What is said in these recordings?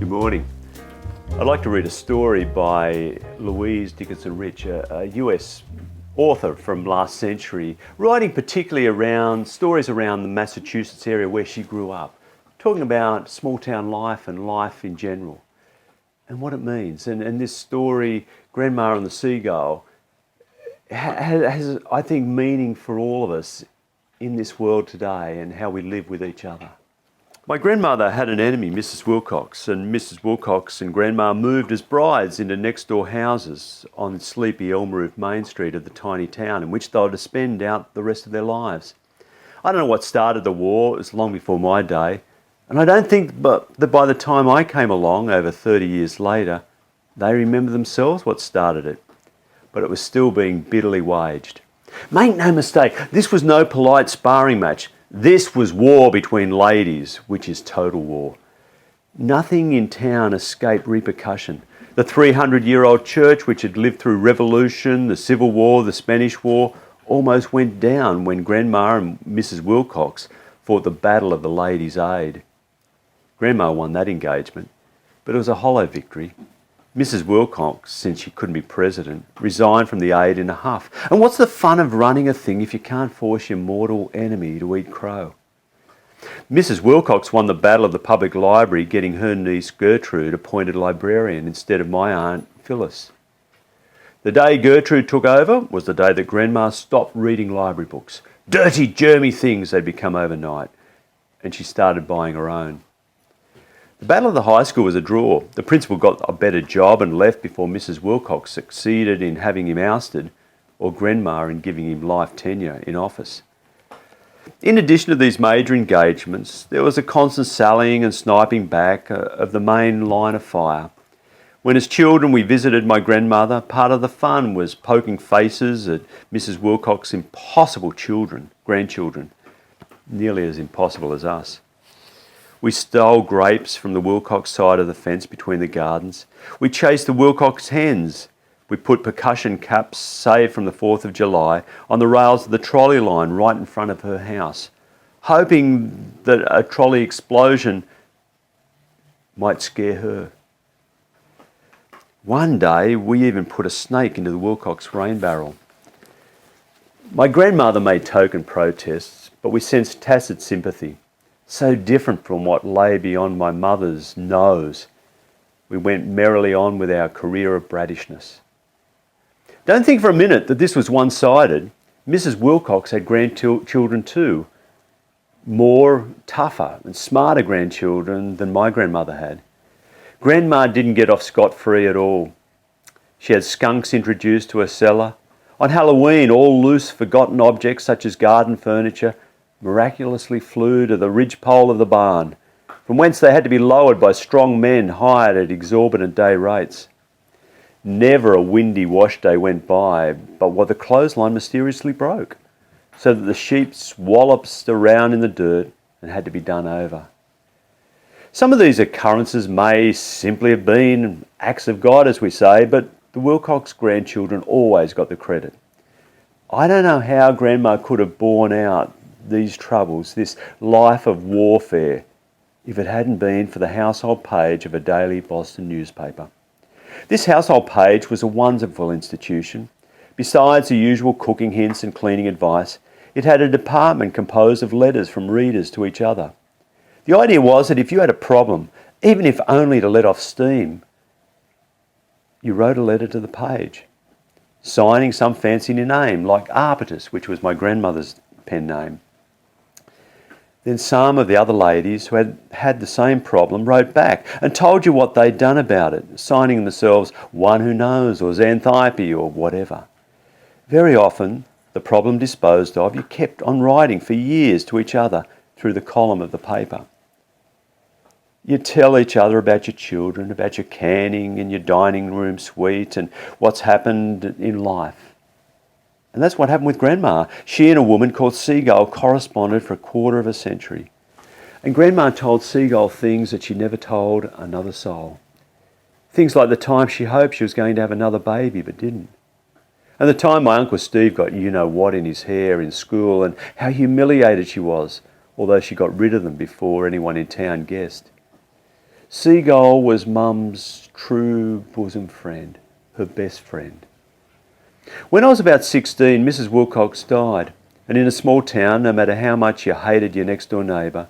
Good morning. I'd like to read a story by Louise Dickinson Rich, a US author from last century, writing particularly around stories around the Massachusetts area where she grew up, talking about small town life and life in general and what it means. And this story, Grandma and the Seagull, has, I think, meaning for all of us in this world today and how we live with each other. My grandmother had an enemy, Mrs. Wilcox, and Mrs. Wilcox and Grandma moved as brides into next door houses on sleepy elm roof Main Street of the tiny town in which they were to spend out the rest of their lives. I don't know what started the war, it was long before my day, and I don't think that by the time I came along, over 30 years later, they remember themselves what started it. But it was still being bitterly waged. Make no mistake, this was no polite sparring match. This was war between ladies, which is total war. Nothing in town escaped repercussion. The 300-year-old church, which had lived through revolution, the Civil War, the Spanish War, almost went down when Grandma and Mrs. Wilcox fought the Battle of the Ladies' Aid. Grandma won that engagement, but it was a hollow victory. Mrs. Wilcox, since she couldn't be president, resigned from the aid in a huff. And what's the fun of running a thing if you can't force your mortal enemy to eat crow? Mrs. Wilcox won the battle of the public library, getting her niece Gertrude appointed librarian instead of my aunt Phyllis. The day Gertrude took over was the day that Grandma stopped reading library books. Dirty, germy things they'd become overnight. And she started buying her own. The battle of the high school was a draw. The principal got a better job and left before Mrs. Wilcox succeeded in having him ousted, or Grandma in giving him life tenure in office. In addition to these major engagements, there was a constant sallying and sniping back of the main line of fire. When as children we visited my grandmother, part of the fun was poking faces at Mrs. Wilcox's impossible grandchildren, nearly as impossible as us. We stole grapes from the Wilcox side of the fence between the gardens. We chased the Wilcox hens. We put percussion caps saved from the 4th of July on the rails of the trolley line right in front of her house, hoping that a trolley explosion might scare her. One day we even put a snake into the Wilcox rain barrel. My grandmother made token protests, but we sensed tacit sympathy. So different from what lay beyond my mother's nose. We went merrily on with our career of braddishness. Don't think for a minute that this was one-sided. Mrs. Wilcox had grandchildren too, more tougher and smarter grandchildren than my grandmother had. Grandma didn't get off scot-free at all. She had skunks introduced to her cellar. On Halloween, all loose, forgotten objects such as garden furniture miraculously flew to the ridgepole of the barn, from whence they had to be lowered by strong men hired at exorbitant day rates. Never a windy wash day went by but what the clothesline mysteriously broke, so that the sheep walloped around in the dirt and had to be done over. Some of these occurrences may simply have been acts of God, as we say, but the Wilcox grandchildren always got the credit. I don't know how Grandma could have borne out these troubles, this life of warfare, if it hadn't been for the household page of a daily Boston newspaper. This household page was a wonderful institution. Besides the usual cooking hints and cleaning advice, it had a department composed of letters from readers to each other. The idea was that if you had a problem, even if only to let off steam, you wrote a letter to the page, signing some fancy name like Arbutus, which was my grandmother's pen name. Then some of the other ladies who had had the same problem wrote back and told you what they'd done about it, signing themselves One Who Knows or Xanthippe or whatever. Very often, the problem disposed of, you kept on writing for years to each other through the column of the paper. You tell each other about your children, about your canning and your dining room suite and what's happened in life. And that's what happened with Grandma. She and a woman called Seagull corresponded for a quarter of a century. And Grandma told Seagull things that she never told another soul. Things like the time she hoped she was going to have another baby but didn't. And the time my Uncle Steve got you-know-what in his hair in school and how humiliated she was, although she got rid of them before anyone in town guessed. Seagull was Mum's true bosom friend, her best friend. When I was about 16, Mrs. Wilcox died, and in a small town, no matter how much you hated your next door neighbour,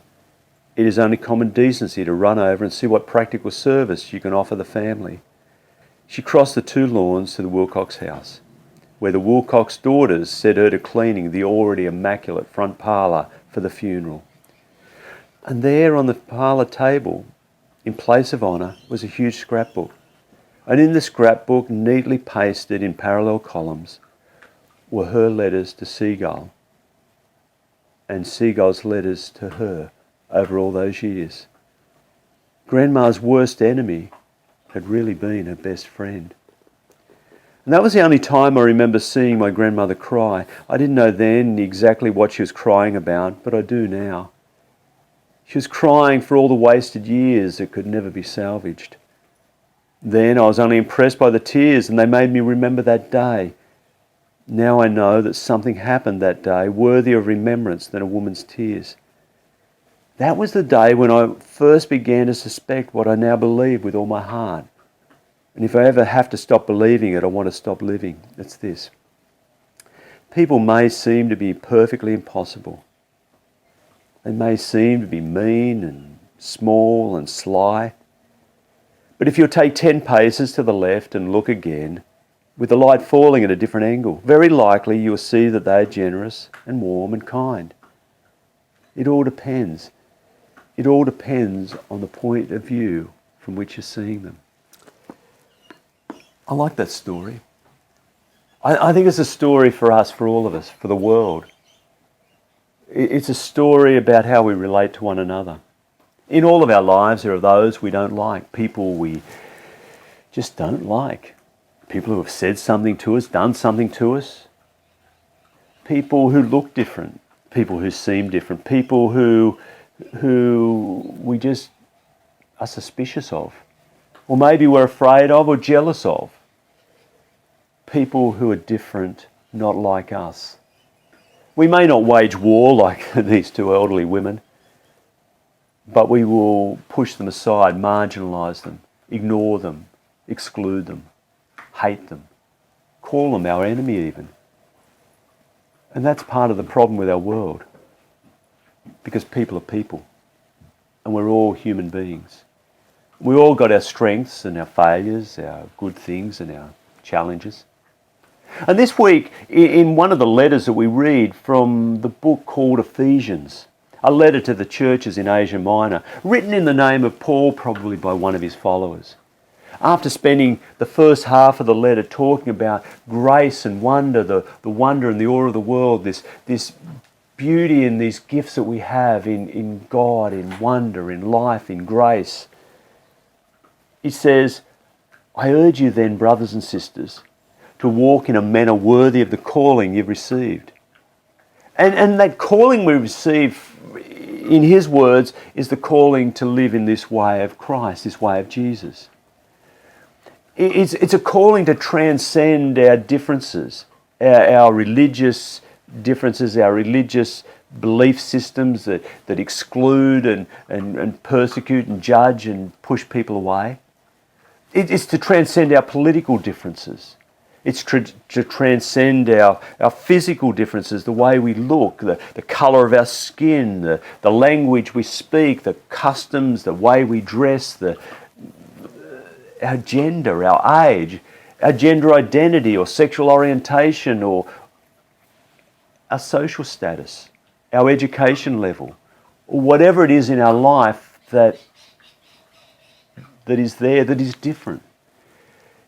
it is only common decency to run over and see what practical service you can offer the family. She crossed the 2 lawns to the Wilcox house, where the Wilcox daughters set her to cleaning the already immaculate front parlour for the funeral. And there on the parlour table, in place of honour, was a huge scrapbook. And in the scrapbook, neatly pasted in parallel columns, were her letters to Seagull and Seagull's letters to her over all those years. Grandma's worst enemy had really been her best friend. And that was the only time I remember seeing my grandmother cry. I didn't know then exactly what she was crying about, but I do now. She was crying for all the wasted years that could never be salvaged. Then I was only impressed by the tears, and they made me remember that day. Now I know that something happened that day worthy of remembrance than a woman's tears. That was the day when I first began to suspect what I now believe with all my heart. And if I ever have to stop believing it, I want to stop living. It's this. People may seem to be perfectly impossible. They may seem to be mean and small and sly. But if you'll take 10 paces to the left and look again, with the light falling at a different angle, very likely you'll see that they are generous and warm and kind. It all depends. It all depends on the point of view from which you're seeing them. I like that story. I think it's a story for us, for all of us, for the world. It's a story about how we relate to one another. In all of our lives, there are those we don't like, people we just don't like, people who have said something to us, done something to us, people who look different, people who seem different, people who we just are suspicious of, or maybe we're afraid of or jealous of. People who are different, not like us. We may not wage war like these 2 elderly women, but we will push them aside, marginalise them, ignore them, exclude them, hate them, call them our enemy even. And that's part of the problem with our world, because people are people, and we're all human beings. We all got our strengths and our failures, our good things and our challenges. And this week, in one of the letters that we read from the book called Ephesians, a letter to the churches in Asia Minor, written in the name of Paul, probably by one of his followers. After spending the first half of the letter talking about grace and wonder, the wonder and the awe of the world, this beauty and these gifts that we have in God, in wonder, in life, in grace, he says, I urge you then, brothers and sisters, to walk in a manner worthy of the calling you've received. And that calling we receive, in his words, is the calling to live in this way of Christ, this way of Jesus. It's a calling to transcend our differences, our religious differences, our religious belief systems that exclude and persecute and judge and push people away. It's to transcend our political differences. It's to transcend our physical differences, the way we look, the colour of our skin, the language we speak, the customs, the way we dress, our gender, our age, our gender identity or sexual orientation or our social status, our education level, or whatever it is in our life that is there, that is different.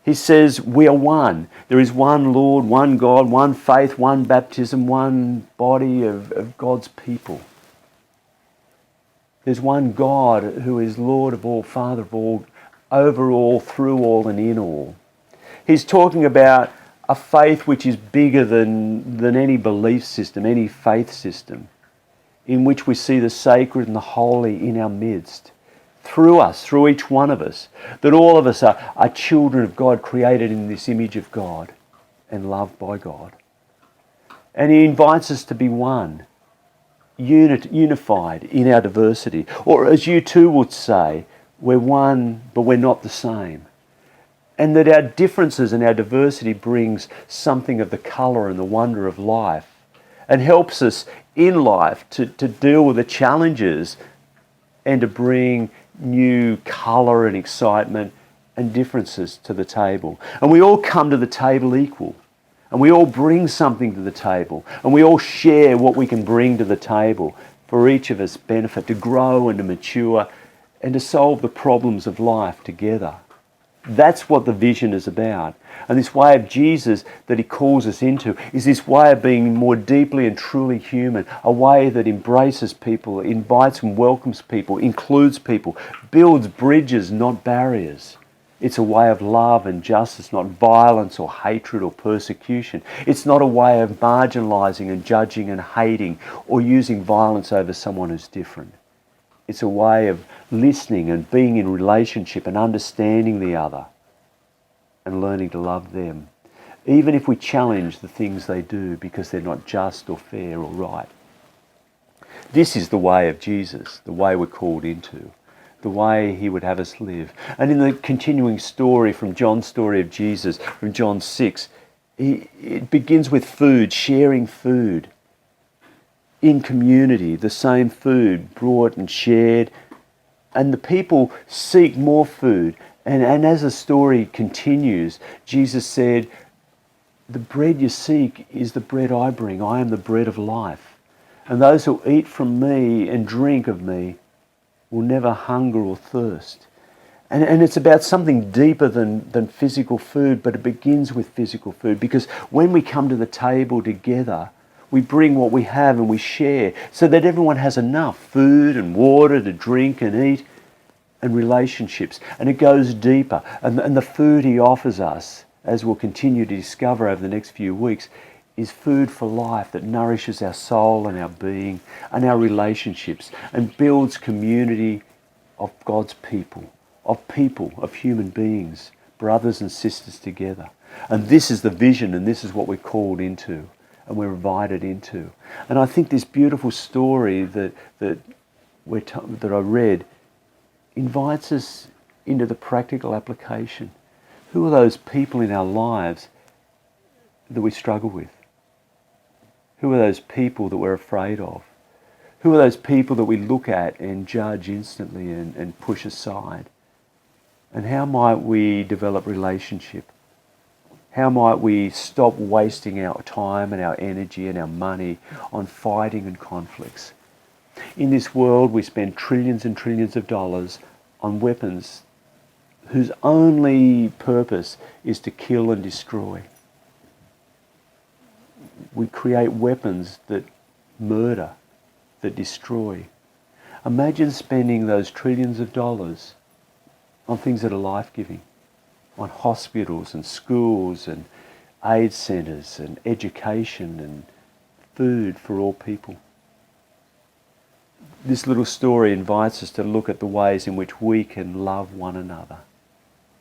He says we are one. There is one Lord, one God, one faith, one baptism, one body of God's people. There's one God who is Lord of all, Father of all, over all, through all and in all. He's talking about a faith which is bigger than any belief system, any faith system, in which we see the sacred and the holy in our midst. Through us, through each one of us, that all of us are children of God, created in this image of God and loved by God. And he invites us to be one, unified in our diversity. Or as you too would say, We're one, but we're not the same. And that our differences and our diversity brings something of the colour and the wonder of life and helps us in life to deal with the challenges and to bring new colour and excitement and differences to the table. And we all come to the table equal. And we all bring something to the table. And we all share what we can bring to the table for each of us benefit, to grow and to mature and to solve the problems of life together. That's what the vision is about. And this way of Jesus that he calls us into is this way of being more deeply and truly human, a way that embraces people, invites and welcomes people, includes people, builds bridges, not barriers. It's a way of love and justice, not violence or hatred or persecution. It's not a way of marginalising and judging and hating or using violence over someone who's different. It's a way of listening and being in relationship and understanding the other and learning to love them, even if we challenge the things they do because they're not just or fair or right. This is the way of Jesus, the way we're called into, the way he would have us live. And in the continuing story from John's story of Jesus, from John 6, it begins with food, sharing food. In community, the same food brought and shared, and the people seek more food. And as the story continues, Jesus said, the bread you seek is the bread I bring. I am the bread of life. And those who eat from me and drink of me will never hunger or thirst. And it's about something deeper than physical food, but it begins with physical food. Because when we come to the table together, we bring what we have and we share so that everyone has enough food and water to drink and eat and relationships. And it goes deeper. And the food he offers us, as we'll continue to discover over the next few weeks, is food for life that nourishes our soul and our being and our relationships and builds community of God's people, of human beings, brothers and sisters together. And this is the vision, and this is what we're called into and we're invited into. And I think this beautiful story that I read invites us into the practical application. Who are those people in our lives that we struggle with? Who are those people that we're afraid of? Who are those people that we look at and judge instantly and push aside? And how might we develop relationship? How might we stop wasting our time and our energy and our money on fighting and conflicts? In this world, we spend trillions and trillions of dollars on weapons whose only purpose is to kill and destroy. We create weapons that murder, that destroy. Imagine spending those trillions of dollars on things that are life-giving, on hospitals and schools and aid centres and education and food for all people. This little story invites us to look at the ways in which we can love one another,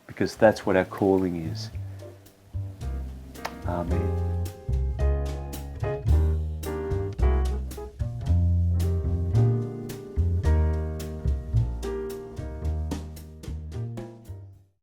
because that's what our calling is. Amen.